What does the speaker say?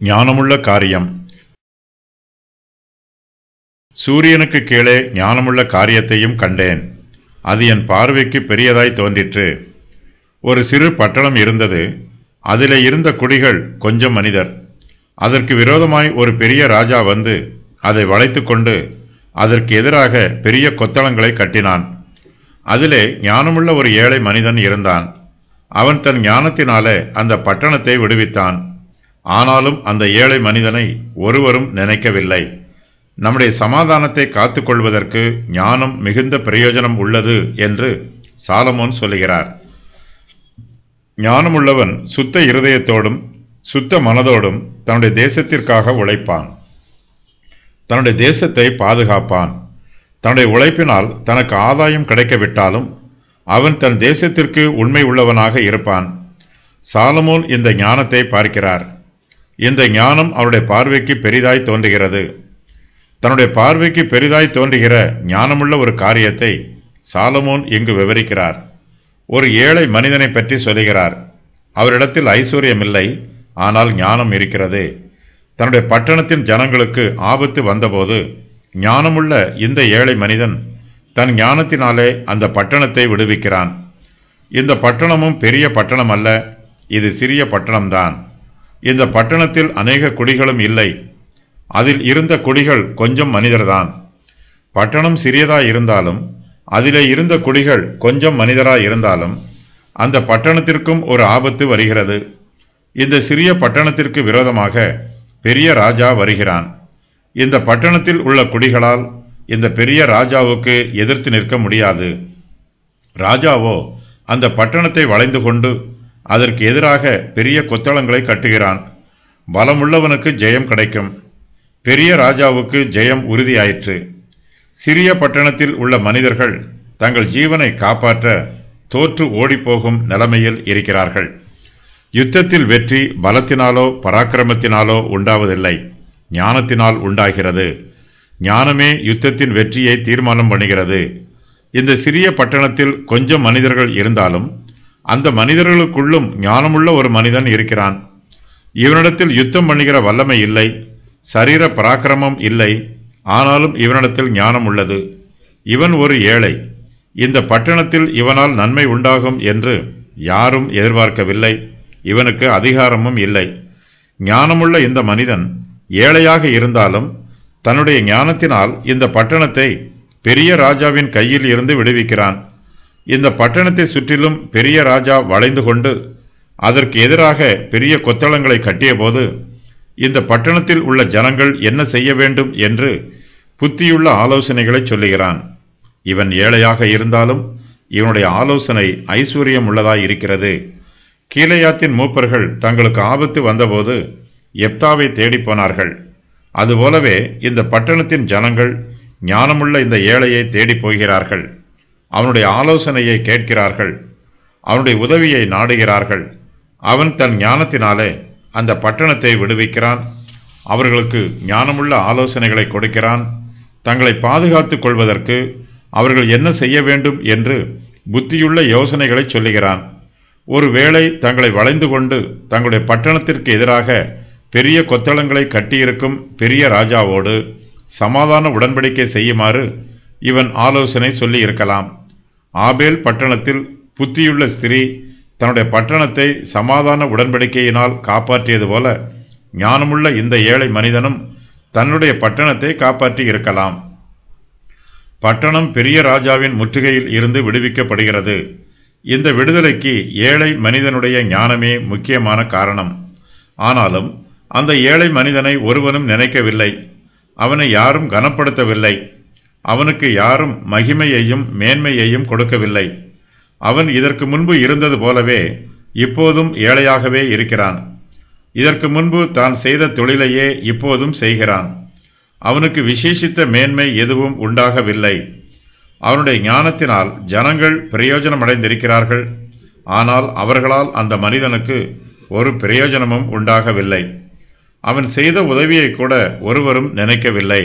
ஞானமுள்ள காரியம். சூரியனுக்கு கீழே ஞானமுள்ள காரியத்தையும் கண்டேன். அது என் பார்வைக்கு பெரியதாய் தோன்றிற்று. ஒரு சிறு பட்டணம் இருந்தது. அதிலே இருந்த குடிகள் கொஞ்சம் மனிதர். அதற்கு விரோதமாய் ஒரு பெரிய ராஜா வந்து அதை வளைத்து கொண்டு அதற்கு எதிராக பெரிய கொத்தளங்களை கட்டினான். அதிலே ஞானமுள்ள ஒரு ஏழை மனிதன் இருந்தான். அவன் தன் ஞானத்தினாலே அந்த பட்டணத்தை விடுவித்தான். ஆனாலும் அந்த ஏழை மனிதனை ஒருவரும் நினைக்கவில்லை. நம்முடைய சமாதானத்தை காத்து கொள்வதற்கு ஞானம் மிகுந்த பிரயோஜனம் உள்ளது என்று சாலமோன் சொல்லுகிறார். ஞானமுள்ளவன் சுத்த இருதயத்தோடும் சுத்த மனதோடும் தன்னுடைய தேசத்திற்காக உழைப்பான். தன்னுடைய தேசத்தை பாதுகாப்பான். தன்னுடைய உழைப்பினால் தனக்கு ஆதாயம் கிடைக்கவிட்டாலும் அவன் தன் தேசத்திற்கு உண்மை உள்ளவனாக இருப்பான். சாலமோன் இந்த ஞானத்தை பார்க்கிறார். இந்த ஞானம் அவருடைய பார்வைக்கு பெரிதாய் தோன்றுகிறது. தன்னுடைய பார்வைக்கு பெரிதாய் தோன்றுகிற ஞானமுள்ள ஒரு காரியத்தை சாலமோன் இங்கு விவரிக்கிறார். ஒரு ஏழை மனிதனை பற்றி சொல்லுகிறார். அவரிடத்தில் ஐஸ்வர்யம் இல்லை, ஆனால் ஞானம் இருக்கிறது. தன்னுடைய பட்டணத்தின் ஜனங்களுக்கு ஆபத்து வந்தபோது ஞானமுள்ள இந்த ஏழை மனிதன் தன் ஞானத்தினாலே அந்த பட்டணத்தை விடுவிக்கிறான். இந்த பட்டணமும் பெரிய பட்டணம் அல்ல, இது சிறிய பட்டணம்தான். இந்த பட்டணத்தில் அநேக குடிகளும் இல்லை. அதில் இருந்த குடிகள் கொஞ்சம் மனிதர்தான். பட்டணம் சிறியதாய் இருந்தாலும் அதிலே இருந்த குடிகள் கொஞ்சம் மனிதராய் இருந்தாலும் அந்த பட்டணத்திற்கும் ஒரு ஆபத்து வருகிறது. இந்த சிறிய பட்டணத்திற்கு விரோதமாக பெரிய ராஜா வருகிறான். இந்த பட்டணத்தில் உள்ள குடிகளால் இந்த பெரிய ராஜாவுக்கு எதிர்த்து நிற்க முடியாது. ராஜாவோ அந்த பட்டணத்தை வளைந்து கொண்டு அதற்கு எதிராக பெரிய கொத்தளங்களை கட்டுகிறான். பலமுள்ளவனுக்கு ஜெயம் கிடைக்கும். பெரிய ராஜாவுக்கு ஜெயம் உறுதியாயிற்று. சிறிய பட்டணத்தில் உள்ள மனிதர்கள் தங்கள் ஜீவனை காப்பாற்ற தோற்று ஓடிப்போகும் நிலைமையில் இருக்கிறார்கள். யுத்தத்தில் வெற்றி பலத்தினாலோ பராக்கிரமத்தினாலோ உண்டாவதில்லை, ஞானத்தினால் உண்டாகிறது. ஞானமே யுத்தத்தின் வெற்றியை தீர்மானம் பண்ணுகிறது. இந்த சிறிய பட்டணத்தில் கொஞ்சம் மனிதர்கள் இருந்தாலும் அந்த மனிதர்களுக்குள்ளும் ஞானமுள்ள ஒரு மனிதன் இருக்கிறான். இவனிடத்தில் யுத்தம் பண்ணுகிற வல்லமை இல்லை, சரீர பராக்கிரமம் இல்லை, ஆனாலும் இவனிடத்தில் ஞானம் உள்ளது. இவன் ஒரு ஏழை. இந்த பட்டணத்தில் இவனால் நன்மை உண்டாகும் என்று யாரும் எதிர்பார்க்கவில்லை. இவனுக்கு அதிகாரமும் இல்லை. ஞானமுள்ள இந்த மனிதன் ஏழையாக இருந்தாலும் தன்னுடைய ஞானத்தினால் இந்த பட்டணத்தை பெரிய ராஜாவின் கையில் இருந்து விடுவிக்கிறான். இந்த பட்டணத்தை சுற்றிலும் பெரிய ராஜா வளைந்து கொண்டு அதற்கு எதிராக பெரிய கொத்தளங்களை கட்டிய போது இந்த பட்டணத்தில் உள்ள ஜனங்கள் என்ன செய்ய வேண்டும் என்று புத்தியுள்ள ஆலோசனைகளை சொல்லுகிறான். இவன் ஏழையாக இருந்தாலும் இவனுடைய ஆலோசனை ஐஸ்வர்யம் உள்ளதாய் இருக்கிறது. கீலேயாத்தின் மூப்பர்கள் தங்களுக்கு ஆபத்து வந்தபோது எப்தாவை தேடி போனார்கள். அதுபோலவே இந்த பட்டணத்தின் ஜனங்கள் ஞானமுள்ள இந்த ஏழையை தேடி போகிறார்கள். அவனுடைய ஆலோசனையை கேட்கிறார்கள். அவனுடைய உதவியை நாடுகிறார்கள். அவன் தன் ஞானத்தினாலே அந்த பட்டணத்தை விடுவிக்கிறான். அவர்களுக்கு ஞானமுள்ள ஆலோசனைகளை கொடுக்கிறான். தங்களை பாதுகாத்துக் கொள்வதற்கு அவர்கள் என்ன செய்ய வேண்டும் என்று புத்தியுள்ள யோசனைகளை சொல்லுகிறான். ஒருவேளை தங்களை வளைந்து கொண்டு தங்களுடைய பட்டணத்திற்கு எதிராக பெரிய கொத்தளங்களை கட்டியிருக்கும் பெரிய ராஜாவோடு சமாதான உடன்படிக்கை செய்யுமாறு இவன் ஆலோசனை சொல்லி இருக்கலாம். ஆபேல் பட்டணத்தில் புத்தியுள்ள ஸ்திரீ தன்னுடைய பட்டணத்தை சமாதான உடன்படிக்கையினால் காப்பாற்றியது போல ஞானமுள்ள இந்த ஏழை மனிதனும் தன்னுடைய பட்டணத்தை காப்பாற்றி இருக்கலாம். பட்டணம் பெரிய ராஜாவின் முற்றுகையில் இருந்து விடுவிக்கப்படுகிறது. இந்த விடுதலைக்கு ஏழை மனிதனுடைய ஞானமே முக்கியமான காரணம். ஆனாலும் அந்த ஏழை மனிதனை ஒருவனும் நினைக்கவில்லை. அவனை யாரும் கனப்படுத்தவில்லை. அவனுக்கு யாரும் மகிமையையும் மேன்மையையும் கொடுக்கவில்லை. அவன் இதற்கு முன்பு இருந்தது போலவே இப்போதும் ஏழையாகவே இருக்கிறான். இதற்கு முன்பு தான் செய்த தொழிலையே இப்போதும் செய்கிறான். அவனுக்கு விசேஷித்த மேன்மை எதுவும் உண்டாகவில்லை. அவனுடைய ஞானத்தினால் ஜனங்கள் பிரயோஜனமடைந்திருக்கிறார்கள். ஆனால் அவர்களால் அந்த மனிதனுக்கு ஒரு பிரயோஜனமும் உண்டாகவில்லை. அவன் செய்த உதவியை கூட ஒருவரும் நினைக்கவில்லை.